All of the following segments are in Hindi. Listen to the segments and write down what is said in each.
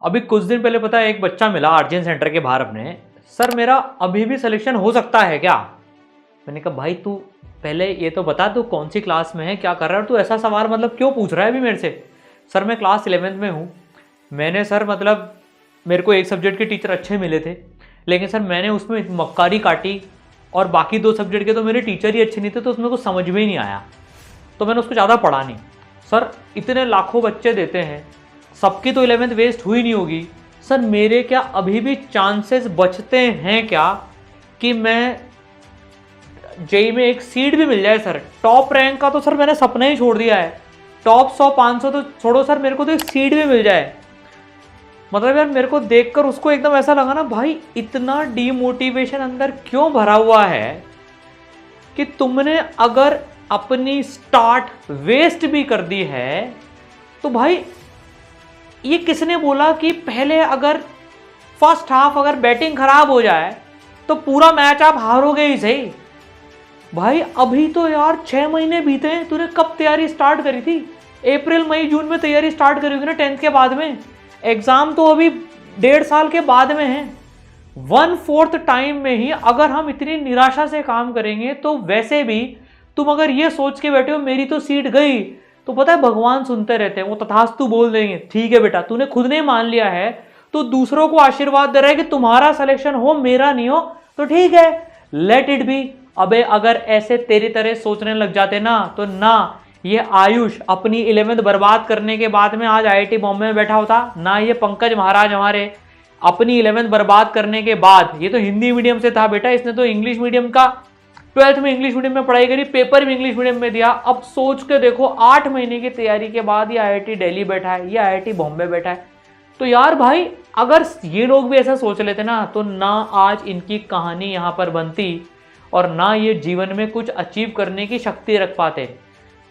अभी कुछ दिन पहले पता है एक बच्चा मिला आर्जियन सेंटर के बाहर अपने, सर मेरा अभी भी सिलेक्शन हो सकता है क्या? मैंने कहा भाई तू पहले ये तो बता तू कौन सी क्लास में है, क्या कर रहा है, तू ऐसा सवाल मतलब क्यों पूछ रहा है अभी मेरे से? सर मैं क्लास 11th में हूँ। मैंने सर मतलब मेरे को एक सब्जेक्ट के टीचर अच्छे मिले थे, लेकिन सर मैंने उसमें मक्कारी काटी और बाकी 2 सब्जेक्ट के तो मेरे टीचर ही अच्छे नहीं थे, तो उसमें कुछ समझ में ही नहीं आया, तो मैंने उसको ज़्यादा पढ़ा नहीं। सर इतने लाखों बच्चे देते हैं, सबकी तो 11th वेस्ट हुई नहीं होगी। सर मेरे क्या अभी भी चांसेस बचते हैं क्या कि मैं जेई में एक सीट भी मिल जाए? सर टॉप रैंक का तो सर मैंने सपना ही छोड़ दिया है, टॉप 100 500 तो छोड़ो सर, मेरे को तो एक सीट भी मिल जाए। मतलब यार मेरे को देखकर उसको एकदम ऐसा लगा ना, भाई इतना डीमोटिवेशन अंदर क्यों भरा हुआ है कि तुमने अगर अपनी स्टार्ट वेस्ट भी कर दी है तो भाई ये किसने बोला कि पहले अगर फर्स्ट हाफ अगर बैटिंग खराब हो जाए तो पूरा मैच आप हारोगे ही सही। भाई अभी तो यार 6 महीने बीते हैं, तूने कब तैयारी स्टार्ट करी थी? अप्रैल मई जून में तैयारी स्टार्ट करी होगी ना 10th के बाद में। एग्जाम तो अभी 1.5 साल के बाद में है। 1/4 टाइम में ही अगर हम इतनी निराशा से काम करेंगे तो वैसे भी तुम अगर ये सोच के बैठे हो मेरी तो सीट गई, तो पता है भगवान सुनते रहते हैं, वो तथास्तु बोल देंगे ठीक है बेटा तूने खुद ने मान लिया है तो दूसरों को आशीर्वाद दे रहा है कि तुम्हारा सिलेक्शन हो मेरा नहीं हो तो ठीक है, लेट इट बी। अबे अगर ऐसे तेरी तरह सोचने लग जाते ना तो ना ये आयुष अपनी 11th बर्बाद करने के बाद में आज आईआईटी बॉम्बे में बैठा होता, ना ये पंकज महाराज हमारे अपनी 11th बर्बाद करने के बाद, ये तो हिंदी मीडियम से था बेटा, इसने तो इंग्लिश मीडियम का 12th में इंग्लिश मीडियम में पढ़ाई करी, पेपर भी इंग्लिश मीडियम में दिया। अब सोच के देखो 8 महीने की तैयारी के बाद ये आईआईटी दिल्ली बैठा है, ये आईआईटी बॉम्बे बैठा है। तो यार भाई अगर ये लोग भी ऐसा सोच लेते ना तो ना आज इनकी कहानी यहाँ पर बनती और ना ये जीवन में कुछ अचीव करने की शक्ति रख पाते।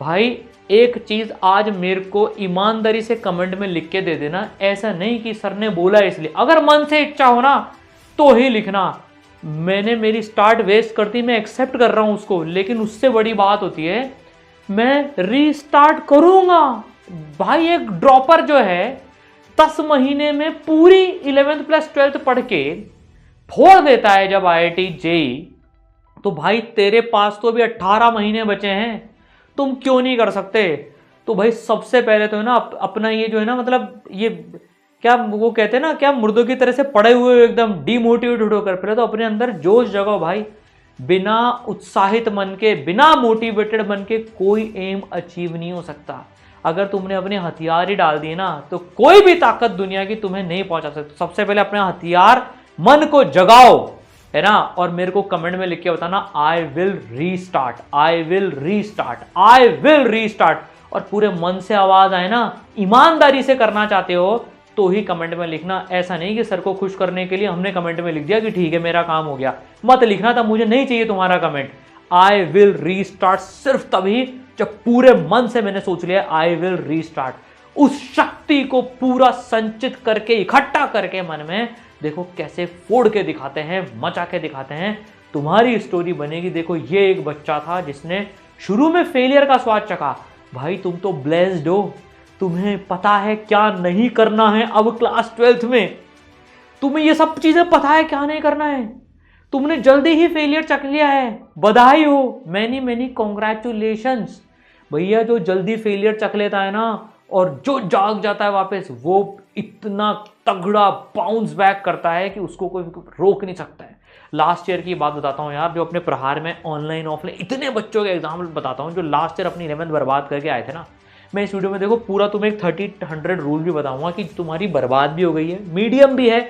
भाई एक चीज आज मेरे को ईमानदारी से कमेंट में लिख के दे देना, ऐसा नहीं कि सर ने बोला इसलिए, अगर मन से इच्छा हो ना तो ही लिखना। मैंने मेरी स्टार्ट वेस्ट कर दी, मैं एक्सेप्ट कर रहा हूं उसको, लेकिन उससे बड़ी बात होती है मैं रीस्टार्ट करूंगा। भाई एक ड्रॉपर जो है 10 महीने में पूरी 11th प्लस 12th पढ़ के फोड़ देता है जब आईआईटी जेई, तो भाई तेरे पास तो अभी 18 महीने बचे हैं, तुम क्यों नहीं कर सकते? तो भाई सबसे पहले तो है ना अपना ये जो है ना मतलब ये क्या वो कहते हैं ना, क्या मुर्दों की तरह से पड़े हुए एकदम डीमोटिवेटेड होकर, पहले तो अपने अंदर जोश जगाओ भाई। बिना उत्साहित मन के, बिना मोटिवेटेड मन के कोई एम अचीव नहीं हो सकता। अगर तुमने अपने हथियार ही डाल दिए ना तो कोई भी ताकत दुनिया की तुम्हें नहीं पहुंचा सकती। सबसे पहले अपने हथियार मन को जगाओ, है ना, और मेरे को कमेंट में लिख के बताना I will restart, I will restart, I will restart, और पूरे मन से आवाज आए ना, ईमानदारी से करना चाहते हो तो ही कमेंट में लिखना। ऐसा नहीं कि सर को खुश करने के लिए हमने कमेंट में लिख दिया कि ठीक है मेरा काम हो गया, मत लिखना था, मुझे नहीं चाहिए तुम्हारा कमेंट। आई विल रीस्टार्ट सिर्फ तभी जब पूरे मन से मैंने सोच लिया आई विल रीस्टार्ट। उस शक्ति को पूरा संचित करके इकट्ठा करके मन में देखो कैसे फोड़ के दिखाते हैं, मचा के दिखाते हैं, तुम्हारी स्टोरी बनेगी। देखो ये एक बच्चा था जिसने शुरू में फेलियर का स्वाद चखा। भाई तुम तो ब्लेस्ड हो, तुम्हें पता है क्या नहीं करना है। अब क्लास 12th में तुम्हें ये सब चीजें पता है क्या नहीं करना है, तुमने जल्दी ही फेलियर चख लिया है, बधाई हो, मैनी मैनी कॉन्ग्रेचुलेशंस। भैया जो जल्दी फेलियर चख लेता है ना और जो जाग जाता है वापस, वो इतना तगड़ा बाउंस बैक करता है कि उसको कोई रोक नहीं सकता है। लास्ट ईयर की बात बताता हूँ यार, जो अपने प्रहार में ऑनलाइन ऑफलाइन इतने बच्चों के एग्जाम बताता हूँ जो लास्ट ईयर अपनी 11th बर्बाद करके आए थे ना। मैं इस वीडियो में देखो पूरा तुम्हें एक 30-100 रूल भी बताऊंगा कि तुम्हारी बर्बाद भी हो गई है, मीडियम भी है,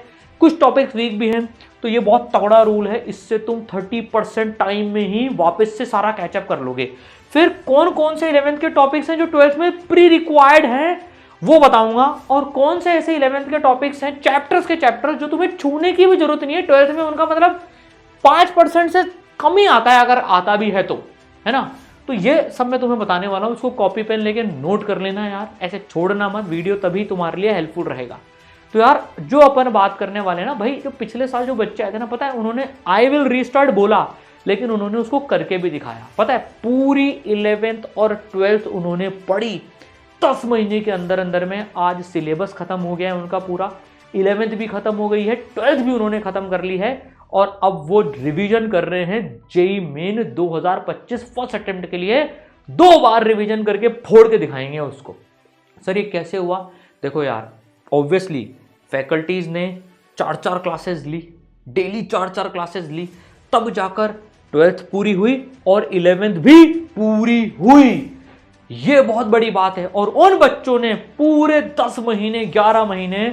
कुछ टॉपिक्स वीक भी हैं, तो ये बहुत तगड़ा रूल है, इससे तुम 30% टाइम में ही वापस से सारा कैचअप कर लोगे। फिर कौन कौन से 11th के टॉपिक्स हैं जो 12th में प्री रिक्वायर्ड हैं वो बताऊंगा, और कौन से ऐसे 11th के टॉपिक्स हैं चैप्टर्स के चैप्टर्स जो तुम्हें छूने की भी जरूरत नहीं है। 12th में उनका मतलब 5% से कम ही आता है, अगर आता भी है तो, है ना। तो ये सब मैं तुम्हें बताने वाला हूं, इसको कॉपी पेन लेके नोट कर लेना यार, ऐसे छोड़ना मत, वीडियो तभी तुम्हारे लिए हेल्पफुल रहेगा। तो यार जो अपन बात करने वाले ना भाई, जो पिछले साल जो बच्चे आए थे ना, पता है उन्होंने आई विल रीस्टार्ट बोला लेकिन उन्होंने उसको करके भी दिखाया। पता है पूरी 11th और 12th उन्होंने पढ़ी, 10 महीने के अंदर अंदर में आज सिलेबस खत्म हो गया है उनका पूरा, 11th भी खत्म हो गई है, 12th भी उन्होंने खत्म कर ली है और अब वो रिवीजन कर रहे हैं जेई मेन 2025 फर्स्ट अटेम्प्ट के लिए। 2 बार रिवीजन करके फोड़ के दिखाएंगे उसको। सर ये कैसे हुआ? देखो यार, ऑब्वियसली फैकल्टीज ने 4-4 क्लासेस ली, डेली 4-4 क्लासेस ली, तब जाकर 12th पूरी हुई और 11th भी पूरी हुई। ये बहुत बड़ी बात है। और उन बच्चों ने पूरे 10 महीने 11 महीने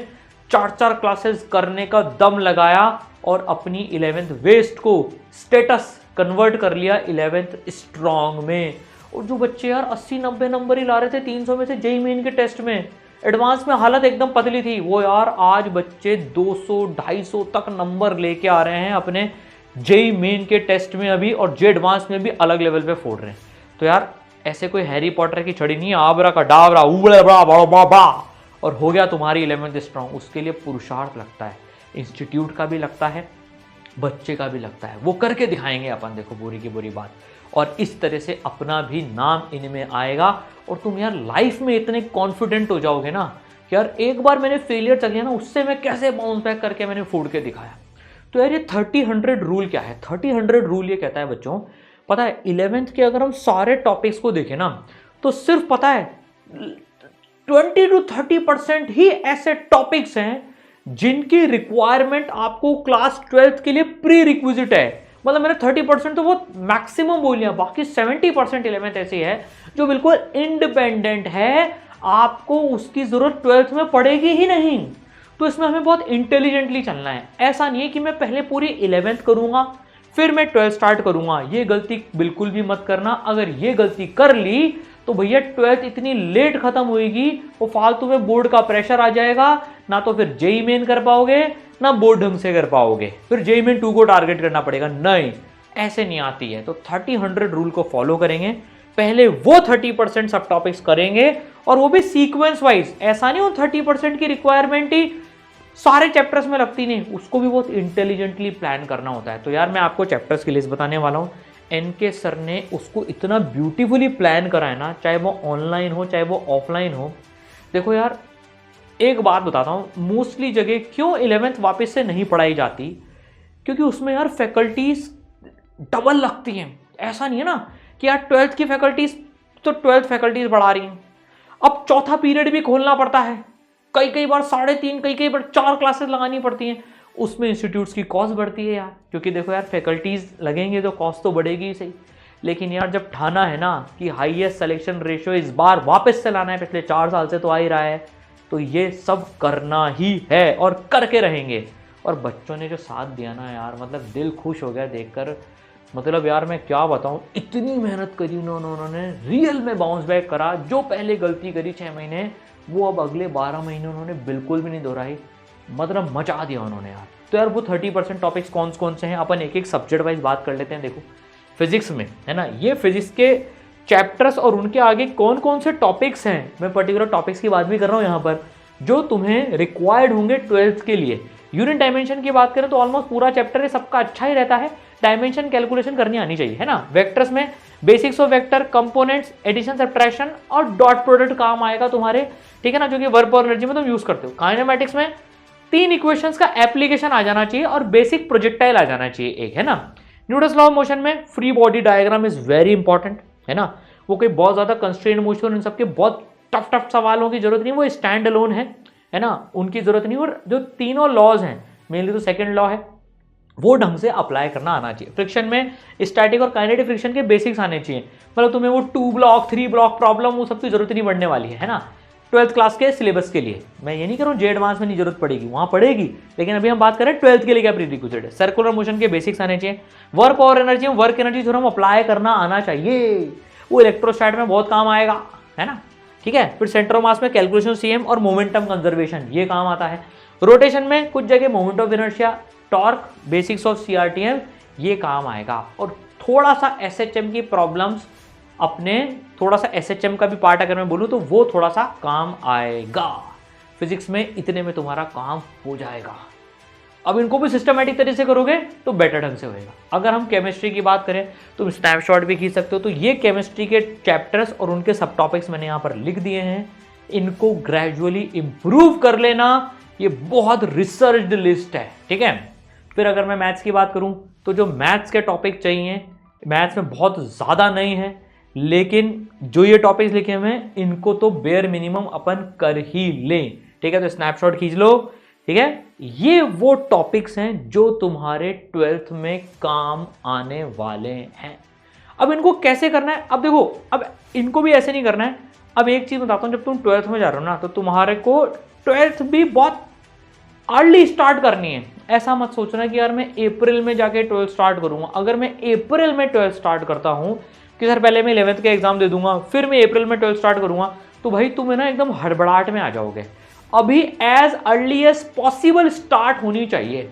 4-4 क्लासेस करने का दम लगाया और अपनी 11th वेस्ट को स्टेटस कन्वर्ट कर लिया 11th स्ट्रॉन्ग में। और जो बच्चे यार 80-90 नंबर ही ला रहे थे 300 में से जेई मेन के टेस्ट में, एडवांस में हालत एकदम पतली थी, वो यार आज बच्चे 200-250 तक नंबर लेके आ रहे हैं अपने जेई मेन के टेस्ट में अभी, और जे एडवांस में भी अलग लेवल पे फोड़ रहे हैं। तो यार ऐसे कोई हैरी पॉटर की छड़ी नहीं है, आबरा का डाबरा उबड़ा बड़ा बड़ा बड़ा और हो गया तुम्हारी 11th स्ट्रॉन्ग। उसके लिए पुरुषार्थ लगता है, इंस्टीट्यूट का भी लगता है, बच्चे का भी लगता है, वो करके दिखाएंगे अपन। देखो बुरी की बुरी बात, और इस तरह से अपना भी नाम इनमें आएगा और तुम यार लाइफ में इतने कॉन्फिडेंट हो जाओगे ना कि यार एक बार मैंने फेलियर चल गया ना, उससे मैं कैसे बाउंस बैक करके मैंने फोड़ के दिखाया। तो यार ये 30-100 रूल क्या है? 30-100 रूल ये कहता है बच्चों, पता है 11th के अगर हम सारे टॉपिक्स को देखें ना तो सिर्फ पता है 20-30% ही ऐसे टॉपिक्स हैं जिनकी रिक्वायरमेंट आपको क्लास 12th के लिए प्री रिक्विजिट है। मतलब मैंने 30% तो बहुत मैक्सिमम बोल लिया, बाकी 70% 11th ऐसी है जो बिल्कुल इंडिपेंडेंट है, आपको उसकी जरूरत 12th में पड़ेगी ही नहीं। तो इसमें हमें बहुत इंटेलिजेंटली चलना है। ऐसा नहीं है कि मैं पहले पूरी 11th करूंगा फिर मैं 12th स्टार्ट करूंगा, ये गलती बिल्कुल भी मत करना। अगर ये गलती कर ली तो भैया 12th इतनी लेट खत्म होगी, वो फालतू में बोर्ड का प्रेशर आ जाएगा, ना तो फिर जेई मेन कर पाओगे ना बोर्ड ढंग से कर पाओगे, फिर जेई मेन 2 को टारगेट करना पड़ेगा। नहीं, ऐसे नहीं आती है। तो 30-100 रूल को फॉलो करेंगे, पहले वो 30% सब टॉपिक्स करेंगे और वो भी सीक्वेंस वाइज। ऐसा नहीं हो 30% की रिक्वायरमेंट ही सारे चैप्टर्स में लगती नहीं, उसको भी बहुत इंटेलिजेंटली प्लान करना होता है। तो यार मैं आपको चैप्टर्स की लिस्ट बताने वाला हूँ। एनके सर ने उसको इतना ब्यूटीफुली प्लान करा है ना, चाहे वो ऑनलाइन हो चाहे वो ऑफलाइन हो। देखो यार एक बात बताता हूँ, मोस्टली जगह क्यों 11th वापस से नहीं पढ़ाई जाती, क्योंकि उसमें यार फैकल्टीज डबल लगती हैं। ऐसा नहीं है ना कि यार 12th की फैकल्टीज तो 12th फैकल्टीज बढ़ा रही हैं, अब चौथा पीरियड भी खोलना पड़ता है, कई बार 3.5 कई बार 4 क्लासेस लगानी पड़ती हैं, उसमें इंस्टीट्यूट्स की कॉस्ट बढ़ती है यार। क्योंकि देखो यार फैकल्टीज लगेंगे तो कॉस्ट तो बढ़ेगी ही सही, लेकिन यार जब ठाना है ना कि हाईएस्ट सिलेक्शन रेशियो इस बार वापस से लाना है, पिछले 4 साल से तो आ ही रहा है, तो ये सब करना ही है और करके रहेंगे। और बच्चों ने जो साथ दिया ना यार, मतलब दिल खुश हो गया देखकर। मतलब यार मैं क्या बताऊं, इतनी मेहनत करी उन्होंने, रियल में बाउंस बैक करा। जो पहले गलती करी 6 महीने, वो अब अगले 12 महीने उन्होंने बिल्कुल भी नहीं दोहराई, मतलब मचा दिया उन्होंने यार। तो यार वो 30% टॉपिक्स कौन से हैं, अपन एक एक सब्जेक्ट वाइज बात कर लेते हैं। देखो फिजिक्स में है ना, ये फिजिक्स के चैप्टर्स और उनके आगे कौन से टॉपिक्स हैं, मैं पर्टिकुलर टॉपिक्स की बात भी कर रहा हूँ यहाँ पर, जो तुम्हें रिक्वायर्ड होंगे 12th के लिए। यूनिट डायमेंशन की बात करें तो ऑलमोस्ट पूरा चैप्टर है, सबका अच्छा ही रहता है, डायमेंशन कैलकुलेशन करनी आनी चाहिए, है ना। वेक्टर्स में basics of vector, components, addition subtraction और डॉट प्रोडक्ट काम आएगा तुम्हारे, ठीक है ना, जो कि वर्क और एनर्जी में तुम यूज करते हो। काइनेमैटिक्स में 3 इक्वेशंस का एप्लीकेशन आ जाना चाहिए और बेसिक प्रोजेक्टाइल आ जाना चाहिए एक, है ना। न्यूटन्स लॉ ऑफ मोशन में free body diagram is very important, है ना। वो कोई बहुत ज्यादा कंस्ट्रेंट मोशन, इन सबके बहुत टफ सवालों की जरूरत नहीं, वो स्टैंड अलोन है ना, उनकी जरूरत नहीं। और जो तीनों लॉज हैं, मेनली तो सेकंड लॉ है, वो ढंग से अप्लाई करना आना चाहिए। फ्रिक्शन में स्टैटिक और काइनेटिक फ्रिक्शन के बेसिक्स आने चाहिए, मतलब तुम्हें वो 2 ब्लॉक 3 ब्लॉक प्रॉब्लम वो सब की जरूरत नहीं पड़ने वाली है ना 12th क्लास के सिलेबस के लिए। मैं ये नहीं कह रहा हूँ जे एडवांस में नहीं जरूरत पड़ेगी, वहां पड़ेगी, लेकिन अभी हम बात करें 12th के लिए क्या प्रीरिक्विजिट है। सर्कुलर मोशन के बेसिक्स आने चाहिए। वर्क और एनर्जी में वर्क एनर्जी थ्योरम अप्लाई करना आना चाहिए, वो इलेक्ट्रोस्टैट में बहुत काम आएगा, है ना, ठीक है। फिर सेंटर ऑफ मास में कैलकुलेशन सीएम और मोमेंटम कंजर्वेशन, ये काम आता है। रोटेशन में कुछ जगह moment of inertia, torque, basics of CRTM, ये काम आएगा। और थोड़ा सा एसएचएम की प्रॉब्लम्स, अपने थोड़ा सा एसएचएम का भी पार्ट अगर मैं बोलूं तो वो थोड़ा सा काम आएगा। फिजिक्स में इतने में तुम्हारा काम हो जाएगा। अब इनको भी सिस्टमैटिक तरीके से करोगे तो बेटर ढंग से होएगा। अगर हम केमिस्ट्री की बात करें तुम स्नैपशॉट भी खींच सकते हो, तो ये केमिस्ट्री के चैप्टर्स और उनके सब टॉपिक्स मैंने यहाँ पर लिख दिए हैं। इनको ग्रेजुअली इंप्रूव कर लेना, ये बहुत रिसर्च्ड लिस्ट है, ठीक है। फिर अगर मैं मैथ्स की बात करूं तो जो मैथ्स के टॉपिक चाहिए, मैथ्स में बहुत ज़्यादा नहीं है, लेकिन जो ये टॉपिक्स लिखे हुए हैं इनको तो बेयर मिनिमम अपन कर ही लें, ठीक है। तो स्नैपशॉट खींच लो, ठीक है। ये वो टॉपिक्स हैं जो तुम्हारे 12th में काम आने वाले हैं। अब इनको कैसे करना है, अब देखो, अब इनको भी ऐसे नहीं करना है। अब एक चीज बताता हूं, जब तुम 12th में जा रहे हो ना, तो तुम्हारे को 12th भी बहुत अर्ली स्टार्ट करनी है। ऐसा मत सोचना कि यार मैं अप्रैल में जाके 12th स्टार्ट करूंगा। अगर मैं अप्रैल में 12th स्टार्ट करता हूं कि सर पहले मैं 11th के एग्जाम दे दूंगा फिर मैं अप्रैल में 12th स्टार्ट करूंगा, तो भाई तुम्हें ना एकदम हड़बड़ाहट में आ जाओगे। अभी as early as possible start होनी चाहिए।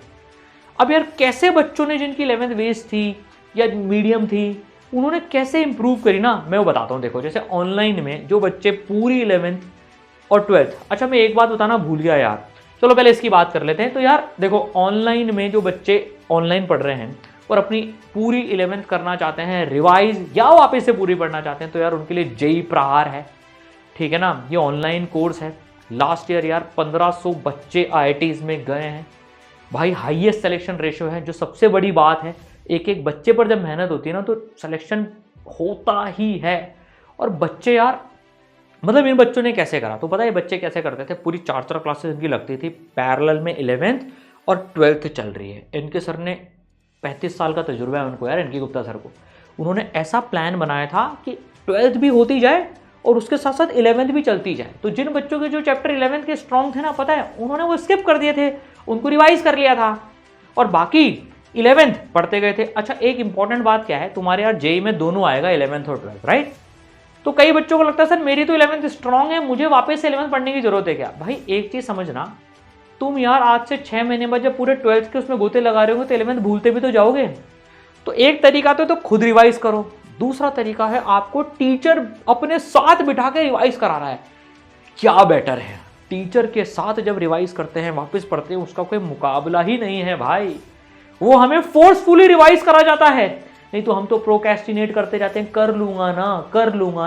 अब यार कैसे बच्चों ने, जिनकी 11th बेस थी या मीडियम थी, उन्होंने कैसे इंप्रूव करी ना, मैं वो बताता हूँ। देखो जैसे ऑनलाइन में जो बच्चे पूरी 11th और 12th, अच्छा मैं एक बात बताना भूल गया यार, चलो पहले इसकी बात कर लेते हैं। तो यार देखो ऑनलाइन में जो बच्चे ऑनलाइन पढ़ रहे हैं और अपनी पूरी 11th करना चाहते हैं रिवाइज या वापस से पूरी पढ़ना चाहते हैं, तो यार उनके लिए जेई प्रहार है, ठीक है ना। ये ऑनलाइन कोर्स है। लास्ट ईयर यार 1500 बच्चे IITs में गए हैं भाई, हाईएस्ट सिलेक्शन रेशियो है, जो सबसे बड़ी बात है। एक एक बच्चे पर जब मेहनत होती है ना तो सिलेक्शन होता ही है। और बच्चे यार, मतलब इन बच्चों ने कैसे करा, तो पता है बच्चे कैसे करते थे, पूरी 4 क्लासेस इनकी लगती थी, पैरेलल में 11th और 12th चल रही है। इनके सर ने 35 साल का तजुर्बा है उनको यार, इनकी गुप्ता सर को। उन्होंने ऐसा प्लान बनाया था कि 12th भी होती जाए और उसके साथ साथ 11th भी चलती जाए। तो जिन बच्चों के जो चैप्टर 11th के स्ट्रॉन्ग थे ना, पता है उन्होंने वो स्किप कर दिए थे, उनको रिवाइज कर लिया था और बाकी 11th पढ़ते गए थे। अच्छा एक इंपॉर्टेंट बात क्या है, तुम्हारे यार जेई में दोनों आएगा 11th और 12th, राइट। तो कई बच्चों को लगता है सर मेरी तो 11th स्ट्रॉन्ग है, मुझे वापस से 11th पढ़ने की जरूरत है क्या। भाई एक चीज समझना, तुम यार आज से 6 महीने बाद जब पूरे 12th के उसमें गोते लगा रहे हो तो 11th भूलते भी तो जाओगे। तो एक तरीका तो खुद रिवाइज करो, दूसरा तरीका है आपको टीचर अपने साथ बिठा के रिवाइज करा रहा है, क्या बेटर है। टीचर के साथ जब रिवाइज करते हैं वापस पढ़ते हैं, उसका कोई मुकाबला ही नहीं है भाई। वो हमें फोर्सफुली रिवाइज करा जाता है, नहीं तो हम तो प्रोक्रेस्टिनेट करते जाते हैं, कर लूंगा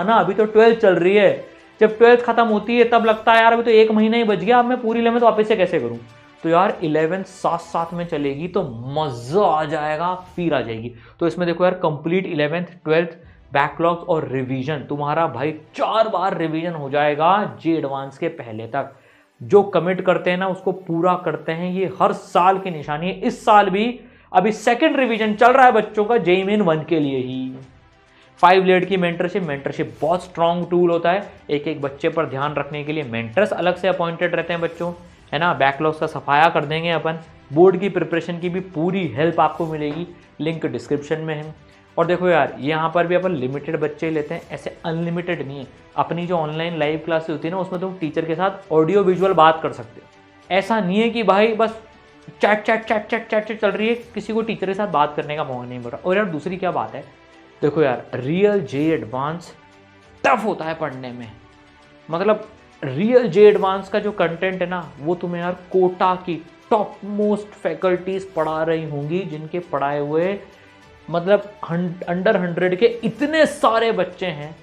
ना, अभी तो 12th चल रही है। जब 12th खत्म होती है तब लगता है यार अभी तो 1 महीना ही बच गया, अब मैं पूरी 11th वापस से कैसे करूं। तो यार 11th साथ साथ में चलेगी तो मजा आ जाएगा, फिर आ जाएगी। तो इसमें देखो यार कंप्लीट 11th 12th बैकलॉग्स और रिवीजन, तुम्हारा भाई 4 बार रिवीजन हो जाएगा जे एडवांस के पहले तक। जो कमिट करते हैं ना उसको पूरा करते हैं, ये हर साल की निशानी है। इस साल भी अभी सेकंड रिवीजन चल रहा है बच्चों का जेईई मेन 1 के लिए ही। 5 लेड की मेंटरशिप बहुत स्ट्रांग टूल होता है। एक एक बच्चे पर ध्यान रखने के लिए मेंटर्स अलग से अपॉइंटेड रहते हैं बच्चों, है ना। बैकलॉग्स का सफाया कर देंगे अपन, बोर्ड की प्रिपरेशन की भी पूरी हेल्प आपको मिलेगी, लिंक डिस्क्रिप्शन में है। और देखो यार यहाँ पर भी अपन लिमिटेड बच्चे लेते हैं, ऐसे अनलिमिटेड नहीं है। अपनी जो ऑनलाइन लाइव क्लासेस होती है ना उसमें तुम टीचर के साथ ऑडियो विजुअल बात कर सकते हो। ऐसा नहीं है कि भाई बस चैट चल रही है, किसी को टीचर के साथ बात करने का मौका नहीं मिल रहा। और यार दूसरी क्या बात है, देखो यार रियल जे एडवांस टफ होता है पढ़ने में। मतलब रियल जे एडवांस का जो कंटेंट है ना वो तुम्हें यार कोटा की टॉप मोस्ट फैकल्टीज पढ़ा रही होंगी, जिनके पढ़ाए हुए मतलब अंडर 100 के इतने सारे बच्चे हैं,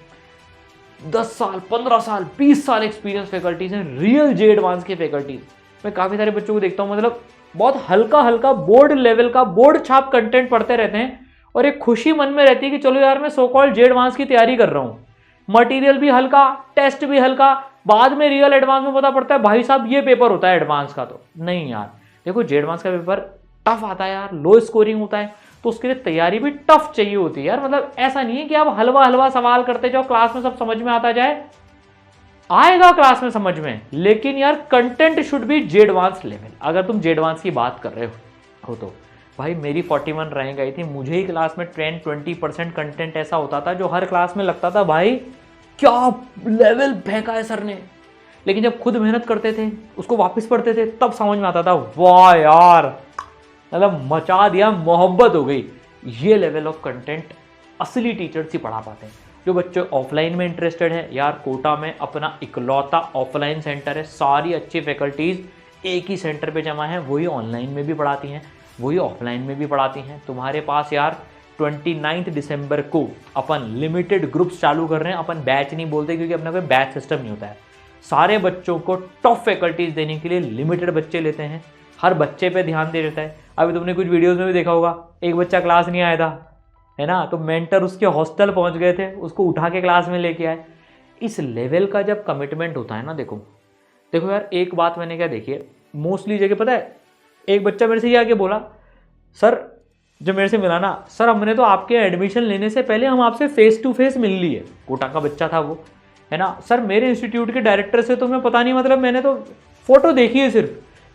10 साल 15 साल 20 साल एक्सपीरियंस फैकल्टीज हैं, रियल जे एडवांस के फैकल्टीज। मैं काफ़ी सारे बच्चों को देखता हूँ, मतलब बहुत हल्का हल्का बोर्ड लेवल का बोर्ड छाप कंटेंट पढ़ते रहते हैं और एक खुशी मन में रहती है कि चलो यार मैं सो कॉल्ड जे एडवांस की तैयारी कर रहा हूँ। मटेरियल भी हल्का, टेस्ट भी हल्का, बाद में रियल एडवांस में पता पड़ता है भाई साहब ये पेपर होता है एडवांस का। तो नहीं यार, देखो जे एडवांस का पेपर टफ आता है यार, लो स्कोरिंग होता है, तो उसके लिए तैयारी भी टफ चाहिए होती है यार। मतलब ऐसा नहीं है कि आप हलवा हलवा सवाल करते जाओ, क्लास में सब समझ में आता जाए, आएगा क्लास में समझ में, लेकिन यार content should be JEE advance level. अगर तुम जे एडवांस की बात कर रहे हो तो भाई मेरी 41 रैंक आई थी, मुझे ही क्लास में 10-20% कंटेंट ऐसा होता था जो हर क्लास में लगता था भाई क्या लेवल फेंका है सर ने। लेकिन जब खुद मेहनत करते थे, उसको वापस पढ़ते थे, तब समझ में आता था वाह यार मतलब मचा दिया, मोहब्बत हो गई। ये लेवल ऑफ कंटेंट असली टीचर्स ही पढ़ा पाते हैं। जो बच्चे ऑफलाइन में इंटरेस्टेड है यार, कोटा में अपना इकलौता ऑफलाइन सेंटर है, सारी अच्छी फैकल्टीज एक ही सेंटर पे जमा है, वही ऑनलाइन में भी पढ़ाती हैं, वही ऑफलाइन में भी पढ़ाती हैं। तुम्हारे पास यार 29 दिसंबर को अपन लिमिटेड ग्रुप्स चालू कर रहे हैं। अपन बैच नहीं बोलते क्योंकि अपना कोई बैच सिस्टम नहीं होता है, सारे बच्चों को टॉप फैकल्टीज देने के लिए लिमिटेड बच्चे लेते हैं, हर बच्चे पे ध्यान दे देता है। अभी तुमने कुछ वीडियोस में भी देखा होगा, एक बच्चा क्लास नहीं आया था, है ना, तो मेंटर उसके हॉस्टल पहुंच गए थे, उसको उठा के क्लास में लेके आए। इस लेवल का जब कमिटमेंट होता है ना, देखो देखो यार, एक बात मैंने क्या देखी है, मोस्टली जगह पता है, एक बच्चा मेरे से ये आके बोला, सर जब मेरे से मिला ना, सर हमने तो आपके एडमिशन लेने से पहले हम आपसे फेस टू फेस मिल ली है। कोटा का बच्चा था वो, है ना, सर मेरे इंस्टीट्यूट के डायरेक्टर से तो मैं पता नहीं, मतलब मैंने तो फोटो देखी है सिर्फ,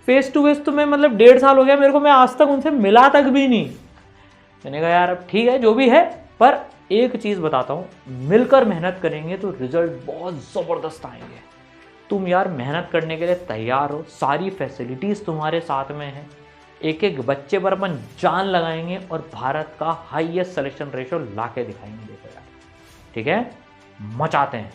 फेस टू फेस तो मैं मतलब 1.5 साल हो गया मेरे को, मैं आज तक उनसे मिला तक भी नहीं। मैंने कहा यार अब ठीक है जो भी है, पर एक चीज़ बताता हूँ, मिलकर मेहनत करेंगे तो रिजल्ट बहुत ज़बरदस्त आएंगे। तुम यार मेहनत करने के लिए तैयार हो, सारी फैसिलिटीज़ तुम्हारे साथ में है, एक एक बच्चे पर अपन जान लगाएंगे और भारत का हाईएस्ट सिलेक्शन रेशो ला के दिखाएंगे। देखो यार, ठीक है, मचाते हैं।